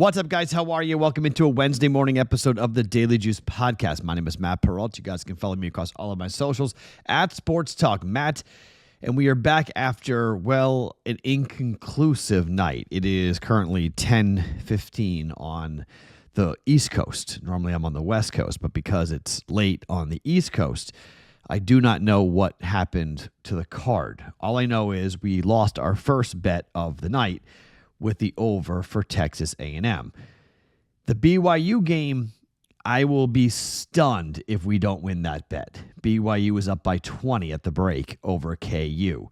What's up, guys? How are you? Welcome into a Wednesday morning episode of the Daily Juice Podcast. My name is Matt Perrault. You guys can follow me across all of my socials at Sports Talk Matt. And we are back after, well, an inconclusive night. It is currently 10:15 on the East Coast. Normally I'm on the West Coast, but because it's late on the East Coast, I do not know what happened to the card. All I know is we lost our first bet of the night with the over for Texas A&M. The BYU game, I will be stunned if we don't win that bet. BYU was up by 20 at the break over KU.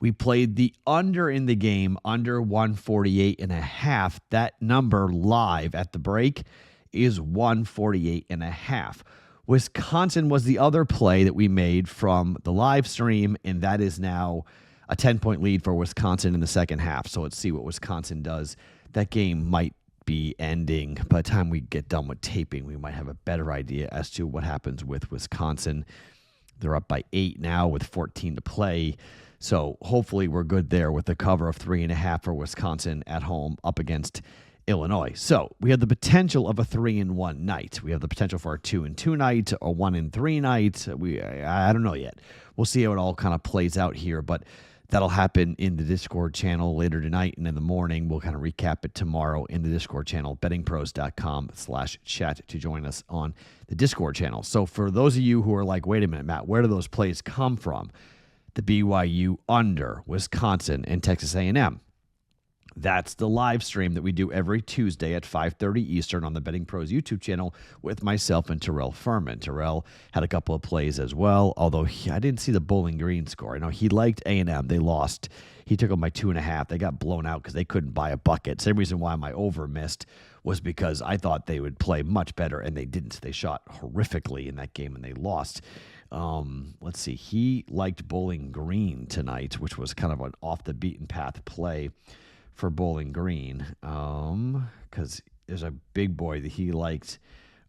We played the under in the game, under 148.5. That number live at the break is 148.5. Wisconsin was the other play that we made from the live stream, and that is now a 10-point lead for Wisconsin in the second half. So let's see what Wisconsin does. That game might be ending. By the time we get done with taping, we might have a better idea as to what happens with Wisconsin. They're up by 8 now with 14 to play. So hopefully we're good there with the cover of 3.5 for Wisconsin at home up against Illinois. So we have the potential of a 3-1 night. We have the potential for a 2-2 night, a 1-3 night. I don't know yet. We'll see how it all kind of plays out here, but that'll happen in the Discord channel later tonight, and in the morning we'll kind of recap it tomorrow in the Discord channel, bettingpros.com/chat to join us on the Discord channel. So for those of you who are like, wait a minute, Matt, where do those plays come from? The BYU under, Wisconsin, and Texas A&M. That's the live stream that we do every Tuesday at 5:30 Eastern on the Betting Pros YouTube channel with myself and Terrell Furman. Terrell had a couple of plays as well, although I didn't see the Bowling Green score. I know he liked A&M. They lost. He took them by 2.5. They got blown out because they couldn't buy a bucket. Same reason why my over missed was because I thought they would play much better, and they didn't. They shot horrifically in that game, and they lost. Let's see. He liked Bowling Green tonight, which was kind of an off-the-beaten-path play for Bowling Green, because there's a big boy that he liked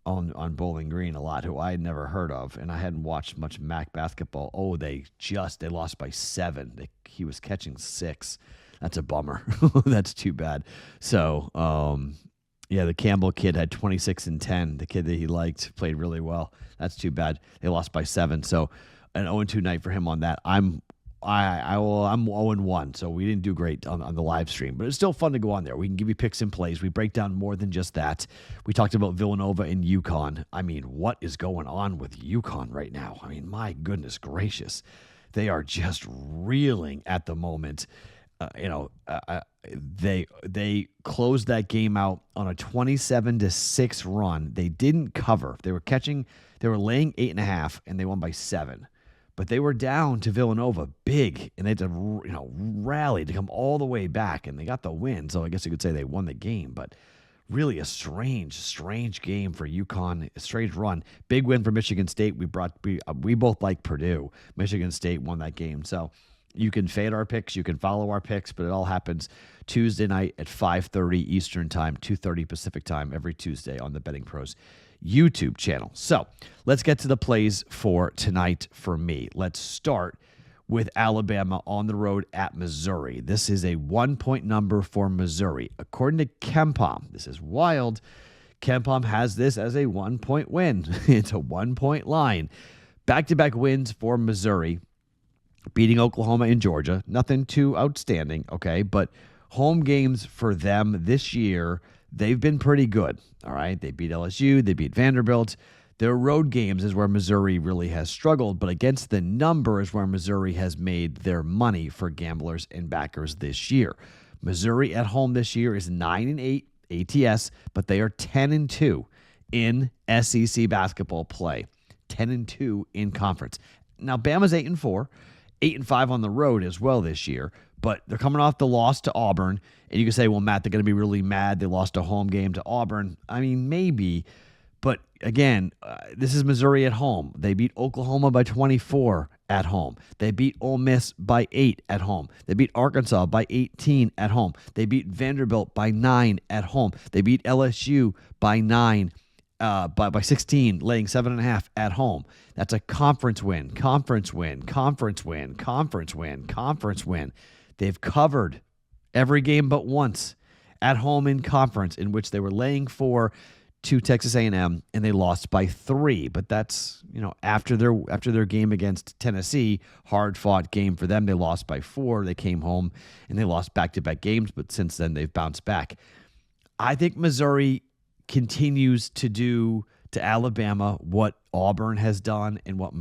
on Bowling Green a lot, who I had never heard of, and I hadn't watched much MAC basketball. Oh, they lost by 7. He was catching 6. That's a bummer. That's too bad. So, yeah, the Campbell kid had 26 and 10. The kid that he liked played really well. That's too bad. They lost by 7. So, an 0-2 night for him on that. I'm 0-1, so we didn't do great on the live stream, but it's still fun to go on there. We can give you picks and plays. We break down more than just that. We talked about Villanova and UConn. I mean, what is going on with UConn right now? I mean, my goodness gracious. They are just reeling at the moment. They closed that game out on a 27-6 run. They didn't cover. They were laying 8.5, and they won by 7. But they were down to Villanova big, and they had to rally to come all the way back, and they got the win. So I guess you could say they won the game, but really a strange game for UConn, a strange run. Big win for Michigan State. We both like Purdue. Michigan State won that game. So you can fade our picks, you can follow our picks, but it all happens Tuesday night at 5:30 Eastern Time, 2:30 Pacific Time every Tuesday on the Betting Pros YouTube channel. So let's get to the plays for tonight for me. Let's start with Alabama on the road at Missouri. This is a 1-point number for Missouri. According to KenPom, this is wild. KenPom has this as a 1-point win. It's a 1-point line. Back-to-back wins for Missouri, beating Oklahoma and Georgia. Nothing too outstanding, okay? But home games for them this year, they've been pretty good, all right? They beat LSU. They beat Vanderbilt. Their road games is where Missouri really has struggled, but against the number is where Missouri has made their money for gamblers and backers this year. Missouri at home this year is 9-8 ATS, but they are 10-2 in SEC basketball play, 10-2 in conference. Now, Bama's 8-4, 8-5 on the road as well this year, but they're coming off the loss to Auburn, and you can say, well, Matt, they're going to be really mad they lost a home game to Auburn. I mean, maybe, but again, this is Missouri at home. They beat Oklahoma by 24 at home. They beat Ole Miss by 8 at home. They beat Arkansas by 18 at home. They beat Vanderbilt by 9 at home. They beat LSU by 9 by 16, laying 7.5 at home. That's a conference win, conference win, conference win, conference win, conference win. They've covered every game but once. at home in conference, in which they were laying 4 to Texas A&M, and they lost by 3. But that's, after their game against Tennessee, hard-fought game for them. They lost by 4. They came home, and they lost back-to-back games, but since then they've bounced back. I think Missouri continues to do to Alabama what Auburn has done and what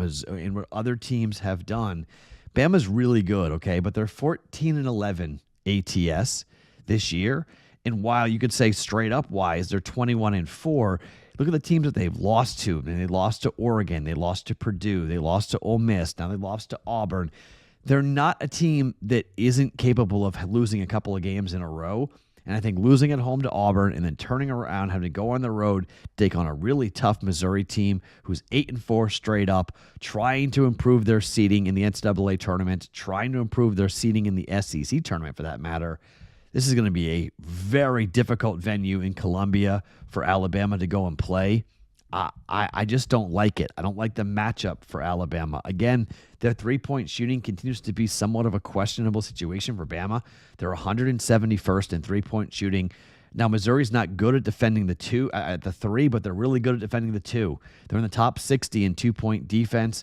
other teams have done. Bama's really good, okay, but they're 14-11 ATS this year. And while you could say straight up wise, they're 21-4. Look at the teams that they've lost to. And they lost to Oregon. They lost to Purdue. They lost to Ole Miss. Now they lost to Auburn. They're not a team that isn't capable of losing a couple of games in a row. And I think losing at home to Auburn and then turning around, having to go on the road, take on a really tough Missouri team who's 8-4 straight up, trying to improve their seeding in the NCAA tournament, trying to improve their seeding in the SEC tournament for that matter. This is going to be a very difficult venue in Columbia for Alabama to go and play. I just don't like it. I don't like the matchup for Alabama. Again, their three-point shooting continues to be somewhat of a questionable situation for Bama. They're 171st in three-point shooting. Now, Missouri's not good at defending the 3, but they're really good at defending the 2. They're in the top 60 in two-point defense.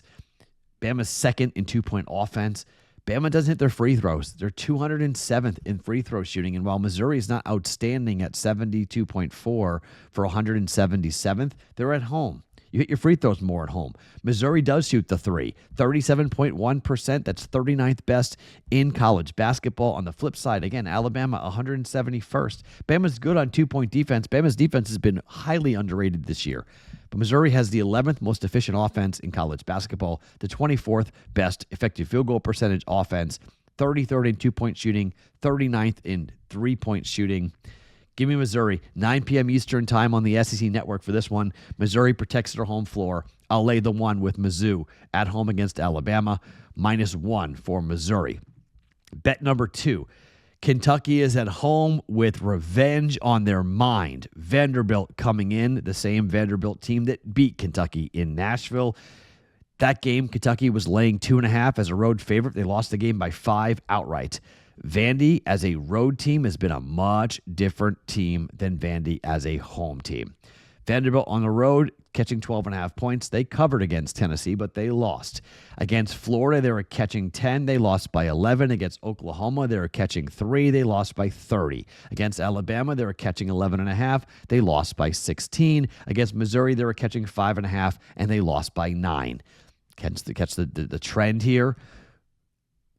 Bama's second in two-point offense. Bama doesn't hit their free throws. They're 207th in free throw shooting. And while Missouri is not outstanding at 72.4 for 177th, they're at home. You hit your free throws more at home. Missouri does shoot the 3, 37.1%. That's 39th best in college basketball. On the flip side, again, Alabama 171st. Bama's good on two-point defense. Bama's defense has been highly underrated this year. But Missouri has the 11th most efficient offense in college basketball, the 24th best effective field goal percentage offense, 33rd in two-point shooting, 39th in three-point shooting. Give me Missouri, 9 p.m. Eastern time on the SEC Network for this one. Missouri protects their home floor. I'll lay the 1 with Mizzou at home against Alabama, -1 for Missouri. Bet number 2. Kentucky is at home with revenge on their mind. Vanderbilt coming in, the same Vanderbilt team that beat Kentucky in Nashville. That game, Kentucky was laying 2.5 as a road favorite. They lost the game by 5 outright. Vandy as a road team has been a much different team than Vandy as a home team. Vanderbilt on the road, catching 12.5 points. They covered against Tennessee, but they lost. Against Florida, they were catching 10. They lost by 11. Against Oklahoma, they were catching 3. They lost by 30. Against Alabama, they were catching 11.5. They lost by 16. Against Missouri, they were catching 5.5, and they lost by 9. Catch the trend here.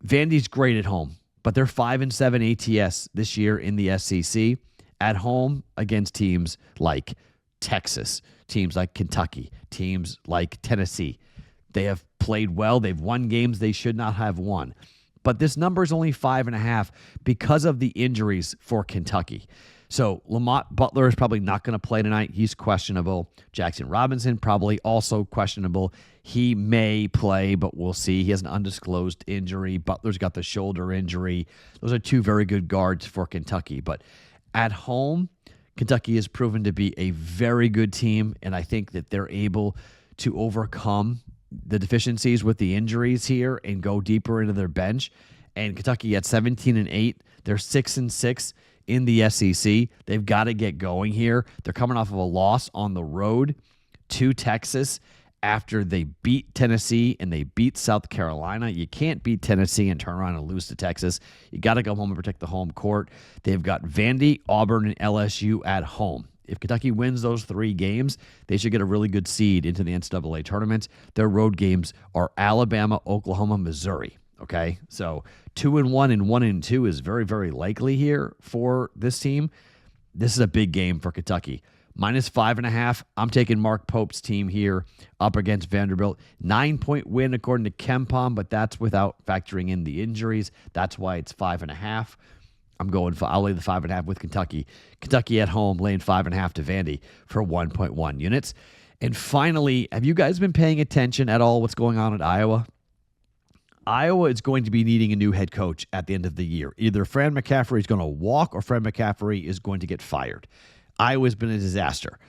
Vandy's great at home, but they're 5-7 ATS this year in the SEC. At home against teams like Texas, teams like Kentucky, teams like Tennessee. They have played well. They've won games they should not have won. But this number is only 5.5 because of the injuries for Kentucky. So Lamont Butler is probably not going to play tonight. He's questionable. Jackson Robinson probably also questionable. He may play, but we'll see. He has an undisclosed injury. Butler's got the shoulder injury. Those are 2 very good guards for Kentucky. But at home, Kentucky has proven to be a very good team, and I think that they're able to overcome the deficiencies with the injuries here and go deeper into their bench. And Kentucky at 17-8, they're 6-6 in the SEC. They've got to get going here. They're coming off of a loss on the road to Texas after they beat Tennessee and they beat South Carolina. You can't beat Tennessee and turn around and lose to Texas. You got to go home and protect the home court. They've got Vandy, Auburn, and LSU at home. If Kentucky wins those 3 games, they should get a really good seed into the NCAA tournament. Their road games are Alabama, Oklahoma, Missouri. Okay, so 2-1 and 1-2 is very, very likely here for this team. This is a big game for Kentucky. -5.5. I'm taking Mark Pope's team here up against Vanderbilt. 9-point win according to KenPom, but that's without factoring in the injuries. That's why it's 5.5. I'll lay the 5.5 with Kentucky. Kentucky at home laying 5.5 to Vandy for 1.1 units. And finally, have you guys been paying attention at all what's going on at Iowa? Iowa is going to be needing a new head coach at the end of the year. Either Fran McCaffery is going to walk or Fran McCaffery is going to get fired. Iowa's been a disaster.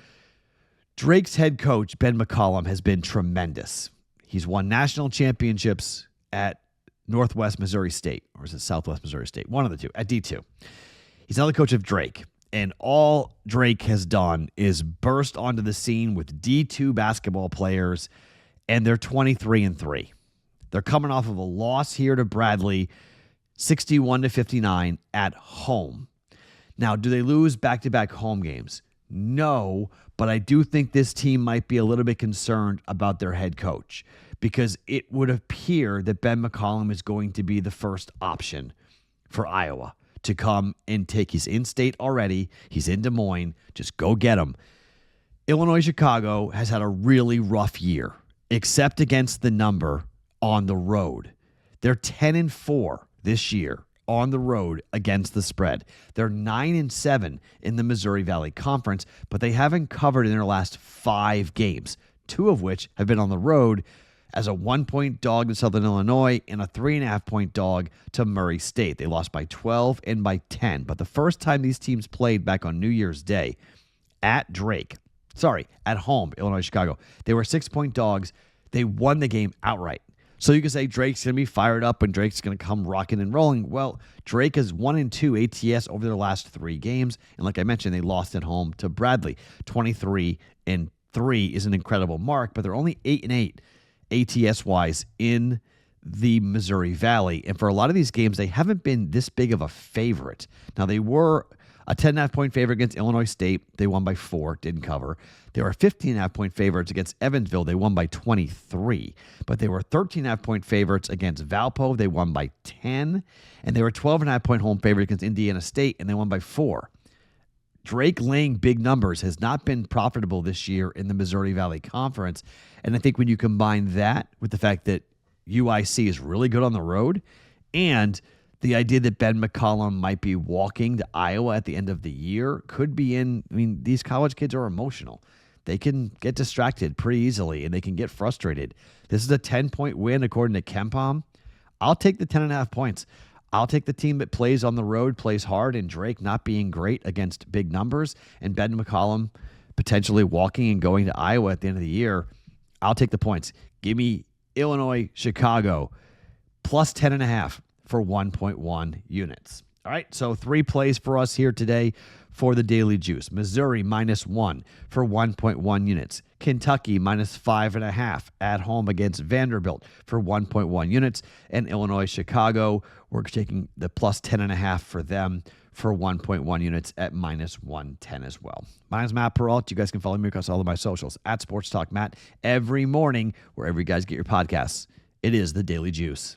Drake's head coach, Ben McCollum, has been tremendous. He's won national championships at Northwest Missouri State, or is it Southwest Missouri State? One of the two, at D2. He's now the coach of Drake. And all Drake has done is burst onto the scene with D2 basketball players, and they're 23-3. They're coming off of a loss here to Bradley, 61-59 at home. Now, do they lose back-to-back home games? No, but I do think this team might be a little bit concerned about their head coach because it would appear that Ben McCollum is going to be the first option for Iowa to come and take. He's in state already. He's in Des Moines. Just go get him. Illinois Chicago has had a really rough year, except against the number on the road. They're 10-4 this year on the road against the spread. They're 9-7 in the Missouri Valley Conference, but they haven't covered in their last 5 games, 2 of which have been on the road as a 1-point dog to Southern Illinois and a 3.5-point dog to Murray State. They lost by 12 and by 10. But the first time these teams played back on New Year's Day at home, Illinois Chicago, they were 6-point dogs. They won the game outright. So you can say Drake's going to be fired up and Drake's going to come rocking and rolling. Well, Drake is 1-2 ATS over their last 3 games. And like I mentioned, they lost at home to Bradley. 23-3 is an incredible mark, but they're only 8-8 ATS-wise in the Missouri Valley. And for a lot of these games, they haven't been this big of a favorite. Now, they were a 10.5-point favorite against Illinois State. They won by 4, didn't cover. They were 15.5-point favorites against Evansville. They won by 23. But they were 13.5-point favorites against Valpo. They won by 10. And they were 12.5-point home favorite against Indiana State, and they won by 4. Drake laying big numbers has not been profitable this year in the Missouri Valley Conference. And I think when you combine that with the fact that UIC is really good on the road and the idea that Ben McCollum might be walking to Iowa at the end of the year could be in. I mean, these college kids are emotional. They can get distracted pretty easily and they can get frustrated. This is a 10-point win according to KenPom. I'll take the 10.5 points. I'll take the team that plays on the road, plays hard, and Drake not being great against big numbers, and Ben McCollum potentially walking and going to Iowa at the end of the year. I'll take the points. Give me Illinois, Chicago, plus 10.5 for 1.1 units. All right, so 3 plays for us here today for the Daily Juice. Missouri -1 for 1.1 units. Kentucky -5.5 at home against Vanderbilt for 1.1 units. And Illinois, Chicago, we're taking the plus 10.5 for them for 1.1 units at -110 as well. My name is Matt Perrault. You guys can follow me across all of my socials at Sports Talk Matt every morning, wherever you guys get your podcasts. It is the Daily Juice.